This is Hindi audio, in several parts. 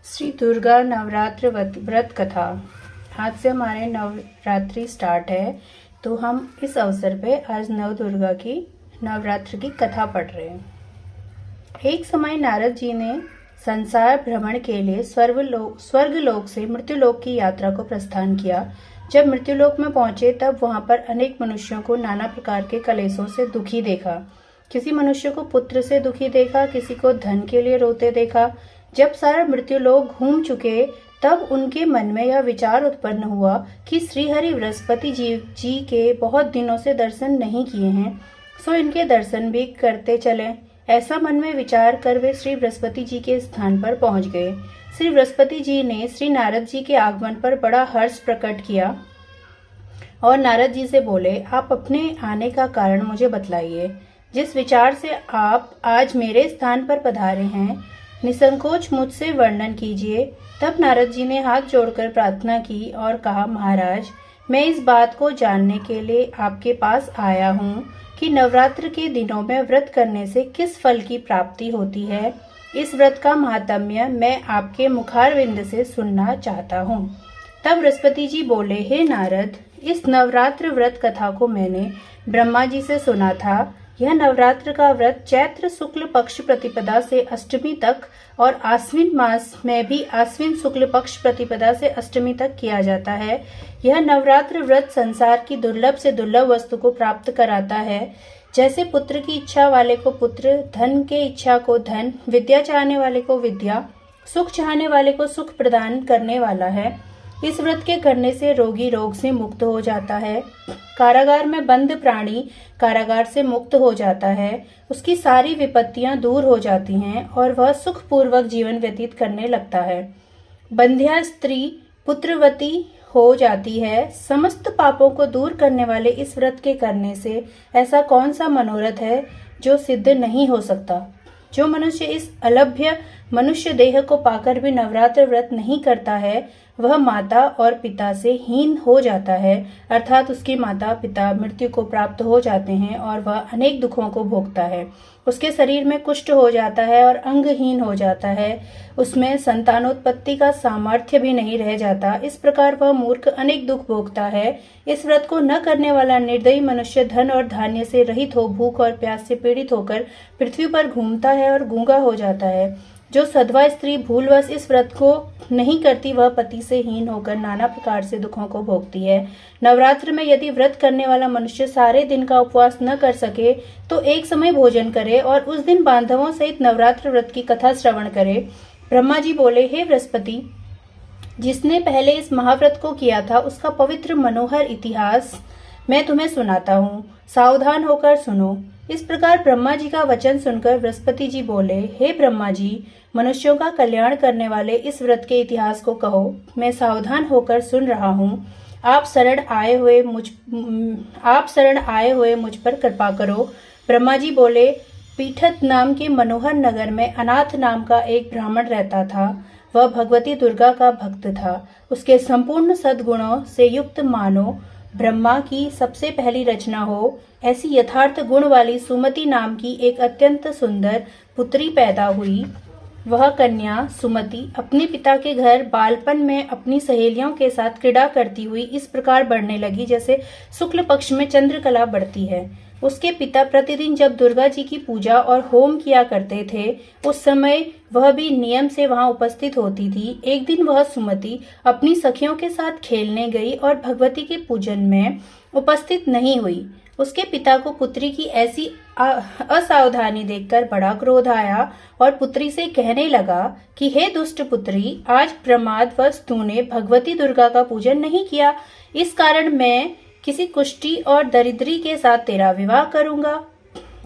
श्री दुर्गा नवरात्र व्रत कथा। आज से हमारे नवरात्रि स्टार्ट है, तो हम इस अवसर पे आज नव दुर्गा की नवरात्र की कथा पढ़ रहे हैं। एक समय नारद जी ने संसार भ्रमण के लिए स्वर्गलोक से मृत्युलोक की यात्रा को प्रस्थान किया। जब मृत्युलोक में पहुंचे तब वहां पर अनेक मनुष्यों को नाना प्रकार के कलेशों से दुखी देखा। किसी मनुष्य को पुत्र से दुखी देखा, किसी को धन के लिए रोते देखा। जब सारा मृत्युलोक घूम चुके तब उनके मन में यह विचार उत्पन्न हुआ कि श्रीहरि बृहस्पति जी के बहुत दिनों से दर्शन नहीं किए हैं, सो इनके दर्शन भी करते चलें। ऐसा मन में विचार कर वे श्री बृहस्पति जी के स्थान पर पहुंच गए। श्री बृहस्पति जी ने श्री नारद जी के आगमन पर बड़ा हर्ष प्रकट किया और नारद जी से बोले, आप अपने आने का कारण मुझे बतलाइए। जिस विचार से आप आज मेरे स्थान पर पधारे हैं, निसंकोच मुझसे वर्णन कीजिए। तब नारद जी ने हाथ जोड़कर प्रार्थना की और कहा, महाराज, मैं इस बात को जानने के लिए आपके पास आया हूँ कि नवरात्र के दिनों में व्रत करने से किस फल की प्राप्ति होती है। इस व्रत का महात्म्य मैं आपके मुखारविंद से सुनना चाहता हूँ। तब बृहस्पति जी बोले, हे नारद, इस नवरात्र व्रत कथा को मैंने ब्रह्मा जी से सुना था। यह नवरात्र का व्रत चैत्र शुक्ल पक्ष प्रतिपदा से अष्टमी तक और आश्विन मास में भी आश्विन शुक्ल पक्ष प्रतिपदा से अष्टमी तक किया जाता है। यह नवरात्र व्रत संसार की दुर्लभ से दुर्लभ वस्तु को प्राप्त कराता है। जैसे पुत्र की इच्छा वाले को पुत्र, धन के इच्छा को धन, विद्या चाहने वाले को विद्या, सुख चाहने वाले को सुख प्रदान करने वाला है। इस व्रत के करने से रोगी रोग से मुक्त हो जाता है। कारागार में बंद प्राणी कारागार से मुक्त हो जाता है। उसकी सारी विपत्तियां दूर हो जाती हैं और वह सुखपूर्वक जीवन व्यतीत करने लगता है। बंध्या स्त्री पुत्रवती हो जाती है। समस्त पापों को दूर करने वाले इस व्रत के करने से ऐसा कौन सा मनोरथ है जो सिद्ध नहीं हो सकता। जो मनुष्य इस अलभ्य मनुष्य देह को पाकर भी नवरात्र व्रत नहीं करता है, वह माता और पिता से हीन हो जाता है, अर्थात उसके माता पिता मृत्यु को प्राप्त हो जाते हैं और वह अनेक दुखों को भोगता है। उसके शरीर में कुष्ठ हो जाता है और अंगहीन हो जाता है। उसमें संतानोत्पत्ति का सामर्थ्य भी नहीं रह जाता। इस प्रकार वह मूर्ख अनेक दुख भोगता है। इस व्रत को न करने वाला निर्दयी मनुष्य धन और धान्य से रहित हो भूख और प्यास से पीड़ित होकर पृथ्वी पर घूमता है और गूंगा हो जाता है। जो सधवा स्त्री भूलवश इस व्रत को नहीं करती, वह पति से हीन होकर नाना प्रकार से दुखों को भोगती है। नवरात्र में यदि व्रत करने वाला मनुष्य सारे दिन का उपवास न कर सके तो एक समय भोजन करे और उस दिन बांधवों सहित नवरात्र व्रत की कथा श्रवण करे। ब्रह्मा जी बोले, हे बृहस्पति, जिसने पहले इस महाव्रत को किया था उसका पवित्र मनोहर इतिहास मैं तुम्हें सुनाता हूँ, सावधान होकर सुनो। इस प्रकार ब्रह्मा जी का वचन सुनकर बृहस्पति जी बोले, हे ब्रह्मा जी, मनुष्यों का कल्याण करने वाले इस व्रत के इतिहास को कहो। मैं सावधान होकर सुन रहा हूँ। आप शरण आए हुए मुझ पर कृपा करो। ब्रह्मा जी बोले, पीठत नाम के मनोहर नगर में अनाथ नाम का एक ब्राह्मण रहता था। वह भगवती दुर्गा का भक्त था। उसके संपूर्ण सद्गुणों से युक्त मानो ब्रह्मा की सबसे पहली रचना हो ऐसी यथार्थ गुण वाली सुमति नाम की एक अत्यंत सुंदर पुत्री पैदा हुई। वह कन्या सुमति अपने पिता के घर बालपन में अपनी सहेलियों के साथ क्रीड़ा करती हुई इस प्रकार बढ़ने लगी जैसे शुक्ल पक्ष में चंद्रकला बढ़ती है। उसके पिता प्रतिदिन जब दुर्गा जी की पूजा और होम किया करते थे, उस समय वह भी नियम से वहां उपस्थित होती थी। एक दिन वह सुमति अपनी सखियों के साथ खेलने गई और भगवती के पूजन में उपस्थित नहीं हुई। उसके पिता को पुत्री की ऐसी असावधानी देखकर बड़ा क्रोध आया और पुत्री से कहने लगा कि हे दुष्ट पुत्री, आज प्रमादवश तूने भगवती दुर्गा का पूजन नहीं किया। इस कारण मैं किसी कुष्ठी और दरिद्री के साथ तेरा विवाह करूंगा।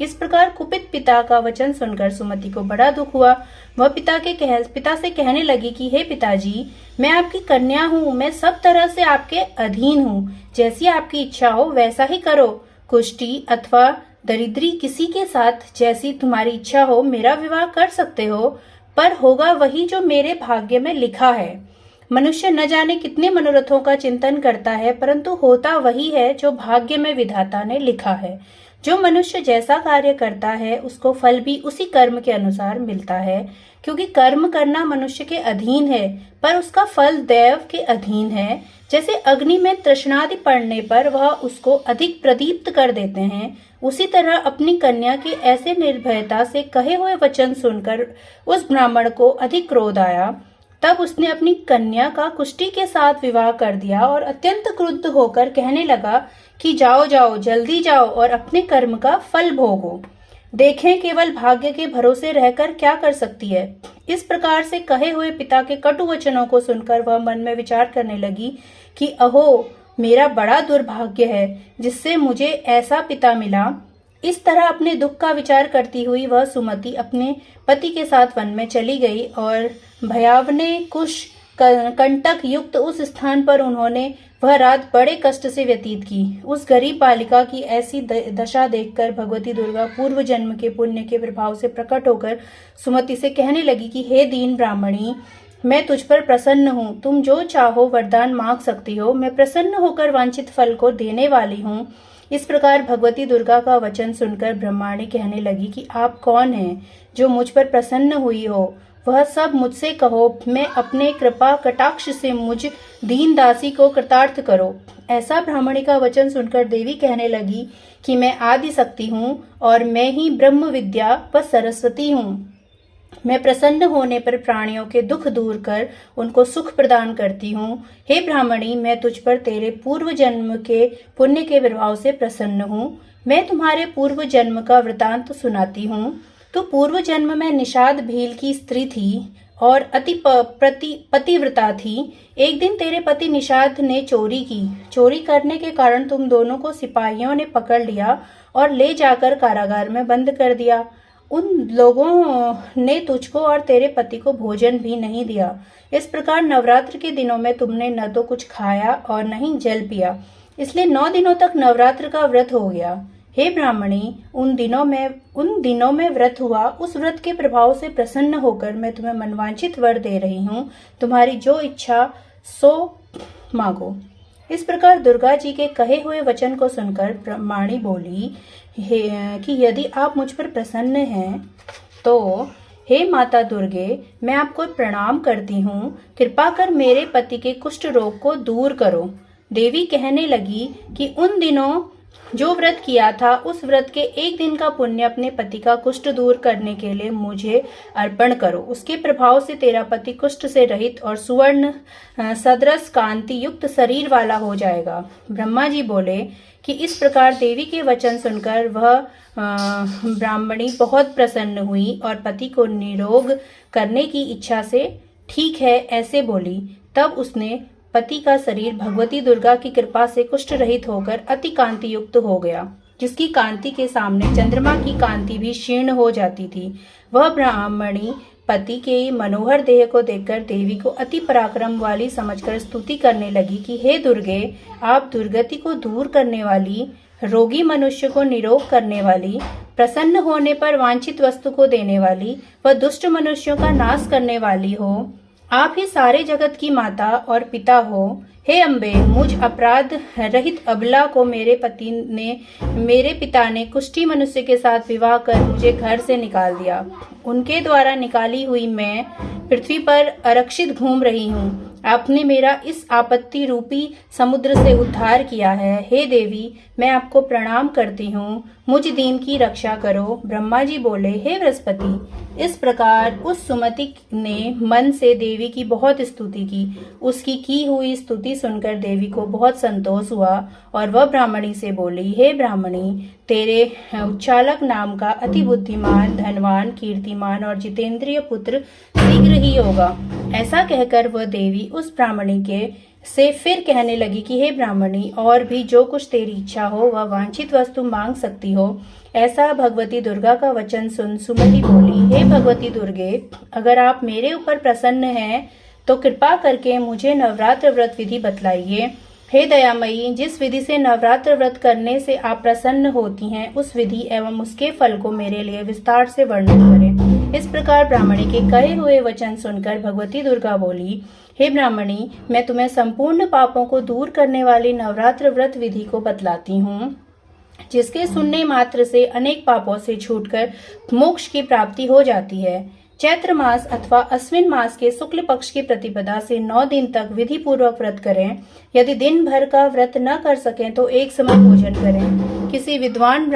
इस प्रकार कुपित पिता का वचन सुनकर सुमति को बड़ा दुख हुआ। वह पिता से कहने लगी कि हे पिताजी, मैं आपकी कन्या हूँ, मैं सब तरह से आपके अधीन हूँ। जैसी आपकी इच्छा हो वैसा ही करो। कुष्ठी अथवा दरिद्री किसी के साथ जैसी तुम्हारी इच्छा हो मेरा विवाह कर सकते हो, पर होगा वही जो मेरे भाग्य में लिखा है। मनुष्य न जाने कितने मनोरथों का चिंतन करता है, परंतु होता वही है जो भाग्य में विधाता ने लिखा है। जो मनुष्य जैसा कार्य करता है उसको फल भी उसी कर्म के अनुसार मिलता है, क्योंकि कर्म करना मनुष्य के अधीन है पर उसका फल दैव के अधीन है। जैसे अग्नि में तृष्णादि पड़ने पर वह उसको अधिक प्रदीप्त कर देते हैं, उसी तरह अपनी कन्या के ऐसे निर्भयता से कहे हुए वचन सुनकर उस ब्राह्मण को अधिक क्रोध आया। तब उसने अपनी कन्या का कुष्टी के साथ विवाह कर दिया और अत्यंत क्रुद्ध होकर कहने लगा कि जाओ जाओ, जल्दी जाओ और अपने कर्म का फल भोगो। देखें केवल भाग्य के भरोसे रहकर क्या कर सकती है। इस प्रकार से कहे हुए पिता के कटु वचनों को सुनकर वह मन में विचार करने लगी कि अहो, मेरा बड़ा दुर्भाग्य है जिससे मुझे ऐसा पिता मिला। इस तरह अपने दुख का विचार करती हुई वह सुमति अपने पति के साथ वन में चली गई और भयावने कुश कंटक युक्त उस स्थान पर उन्होंने वह रात बड़े कष्ट से व्यतीत की। उस गरीब बालिका की ऐसी दशा देखकर भगवती दुर्गा पूर्व जन्म के पुण्य के प्रभाव से प्रकट होकर सुमति से कहने लगी कि हे दीन ब्राह्मणी, मैं तुझ पर प्रसन्न हूँ, तुम जो चाहो वरदान मांग सकती हो, मैं प्रसन्न होकर वांछित फल को देने वाली हूँ। इस प्रकार भगवती दुर्गा का वचन सुनकर ब्रह्माणी कहने लगी कि आप कौन हैं जो मुझ पर प्रसन्न हुई हो, वह सब मुझसे कहो, मैं अपने कृपा कटाक्ष से मुझ दीन दासी को कृतार्थ करो। ऐसा ब्राह्मणी का वचन सुनकर देवी कहने लगी कि मैं आदि शक्ति हूँ और मैं ही ब्रह्म विद्या व सरस्वती हूँ। मैं प्रसन्न होने पर प्राणियों के दुख दूर कर उनको सुख प्रदान करती हूँ। हे ब्राह्मणी, मैं तुझ पर तेरे पूर्व जन्म के पुण्य के प्रभाव से प्रसन्न हूँ। मैं तुम्हारे पूर्व जन्म का वृतांत सुनाती हूँ। तो पूर्व जन्म में निषाद भील की स्त्री थी और अति पतिव्रता थी। एक दिन तेरे पति निषाद ने चोरी की। चोरी करने के कारण तुम दोनों को सिपाहियों ने पकड़ लिया और ले जाकर कारागार में बंद कर दिया। उन लोगों ने तुझको और तेरे पति को भोजन भी नहीं दिया। इस प्रकार नवरात्र के दिनों में तुमने न तो कुछ खाया और न ही जल पिया, इसलिए 9 दिनों तक नवरात्र का व्रत हो गया। हे ब्राह्मणी, उन दिनों में व्रत हुआ, उस व्रत के प्रभाव से प्रसन्न होकर मैं तुम्हें मनवांछित वर दे रही हूँ। तुम्हारी जो इच्छा सो मांगो। इस प्रकार दुर्गा जी के कहे हुए वचन को सुनकर ब्रह्माणी बोली कि यदि आप मुझ पर प्रसन्न हैं तो हे माता दुर्गे, मैं आपको प्रणाम करती हूँ। कृपा कर मेरे पति के कुष्ठ रोग को दूर करो। देवी कहने लगी कि उन दिनों जो व्रत किया था, उस व्रत के 1 दिन का पुण्य अपने पति का कुष्ठ दूर करने के लिए मुझे अर्पण करो। उसके प्रभाव से तेरा पति कुष्ठ से रहित और सुवर्ण सदृश कांति युक्त शरीर वाला हो जाएगा। ब्रह्मा जी बोले कि इस प्रकार देवी के वचन सुनकर वह ब्राह्मणी बहुत प्रसन्न हुई और पति को निरोग करने की इच्छा से ठीक है ऐसे बोली। तब उसने पति का शरीर भगवती दुर्गा की कृपा से कुष्ठ रहित होकर अति कांति युक्त हो गया, जिसकी कांति के सामने चंद्रमा की कांति भी क्षीण हो जाती थी। वह ब्राह्मणी पति के मनोहर देह को देखकर देवी को अति पराक्रम वाली समझकर स्तुति करने लगी कि हे दुर्गे, आप दुर्गति को दूर करने वाली, रोगी मनुष्य को निरोग करने वाली, प्रसन्न होने पर वांछित वस्तु को देने वाली व दुष्ट मनुष्यों का नाश करने वाली हो। आप ही सारे जगत की माता और पिता हो। हे अम्बे, मुझ अपराध रहित अबला को मेरे पिता ने कुष्ठी मनुष्य के साथ विवाह कर मुझे घर से निकाल दिया। उनके द्वारा निकाली हुई मैं पृथ्वी पर अरक्षित घूम रही हूँ। आपने मेरा इस आपत्ति रूपी समुद्र से उद्धार किया है। हे देवी, मैं आपको प्रणाम करती हूँ, मुझ दीन की रक्षा करो। ब्रह्मा जी बोले, हे बृहस्पति। इस प्रकार उस सुमति ने मन से देवी की बहुत स्तुति की। उसकी की हुई स्तुति सुनकर देवी को बहुत संतोष हुआ और वह ब्राह्मणी से बोली, हे ब्राह्मणी, तेरे उच्चालक नाम का अति बुद्धिमान, धनवान, कीर्तिमान और जितेंद्रिय पुत्र शीघ्र ही होगा। ऐसा कहकर वह देवी उस ब्राह्मणी के से फिर कहने लगी कि हे ब्राह्मणी, और भी जो कुछ तेरी इच्छा हो वह वांछित वस्तु मांग सकती हो। ऐसा भगवती दुर्गा का वचन सुन सुमति बोली, हे भगवती दुर्गे, अगर आप मेरे ऊपर प्रसन्न हैं तो कृपा करके मुझे नवरात्र व्रत विधि बतलाइए। हे दयामयी, जिस विधि से नवरात्र व्रत करने से आप प्रसन्न होती हैं, उस विधि एवं उसके फल को मेरे लिए विस्तार से वर्णन करें। इस प्रकार ब्राह्मणी के कहे हुए वचन सुनकर भगवती दुर्गा बोली, हे ब्राह्मणी, मैं तुम्हें संपूर्ण पापों को दूर करने वाली नवरात्र व्रत विधि को बतलाती हूँ। जिसके सुनने मात्र से अनेक पापों से छूटकर मोक्ष की प्राप्ति हो जाती है। चैत्र मास अथवा अश्विन मास के शुक्ल पक्ष की प्रतिपदा से 9 दिन तक विधि पूर्वक व्रत करें। यदि दिन भर का व्रत न कर सकें तो एक समय भोजन करें। किसी विद्वान